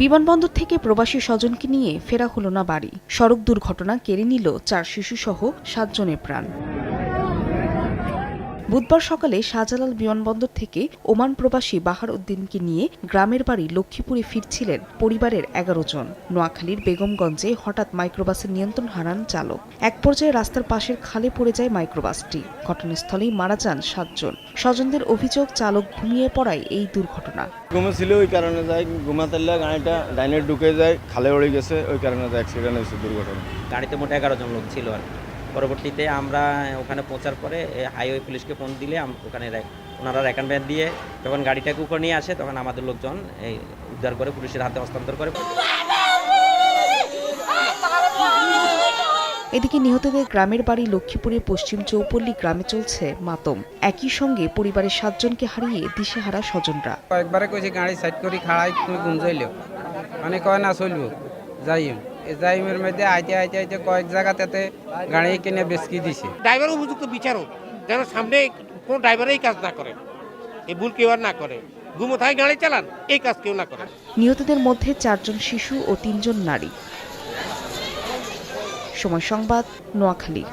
বিমানবন্দর থেকে প্রবাসী স্বজনকে নিয়ে ফেরা হলো না বাড়ি। সড়ক দুর্ঘটনা কেড়ে নিল 4 শিশুসহ 7 জনের প্রাণ। বুধবার সকালে শাহজালাল বিমানবন্দর থেকে ওমান প্রবাসী বাহার উদ্দিনকে নিয়ে গ্রামের বাড়ি লক্ষ্মীপুরে ফিরছিলেন পরিবারের 11 জন। নোয়াখালীর বেগমগঞ্জে হঠাৎ মাইক্রোবাসের নিয়ন্ত্রণ হারান চালক। এক পর্যায়ে রাস্তার পাশের খালে পড়ে যায় মাইক্রোবাসটি। ঘটনাস্থলেই মারা যান 7 জন। স্বজনদের অভিযোগ, চালক ঘুমিয়ে পড়ায় এই দুর্ঘটনা। ঘুমেছিল, ওই কারণে যায় ঘুমাতে গাড়িটা ডাইনে ঢুকে যায়, খালে উড়ে গেছে, ওই কারণে অ্যাক্সিডেন্ট হয়েছে, দুর্ঘটনা। গাড়িতে মোট 11 জন লোক ছিল আর পরবর্তীতে আমরা ওখানে পৌঁছার পরে হাইওয়ে পুলিশকে ফোন দিলে ওখানে ওনারা রেকান ভ্যান দিয়ে যখন গাড়িটাকে উপর নিয়ে আসে তখন আমাদের লোকজন এই উদ্ধার করে পুলিশের হাতে হস্তান্তর করে। এদিকে নিহতদের গ্রামের বাড়ি লক্ষ্মীপুরের পশ্চিম চৌপল্লী গ্রামে চলছে মাতম। একই সঙ্গে পরিবারের 7 জনকে হারিয়ে দিশেহারা স্বজনরা। কয়েকবারে কইছি গাড়ি সাইড করি খাড়াই তুমি ঘুম যাইল, মানে কয় না চলব যাইম। যাইমের মধ্যে আইতে আইতে আইতে কয়েক জায়গাতে গাড়ি কিনে বেচকি দিছে। ড্রাইভার উপযুক্ত বিচারক যেন সামনে কোনো ড্রাইভার এই কাজ না করে, এই ভুল কেউ আর না করে, ঘুমো থাকে গাড়ি চালান, এই কাজ কেউ না করে। নিহতদের মধ্যে 4 জন শিশু ও 3 জন নারী। সময় সংবাদ, নোয়াখালী।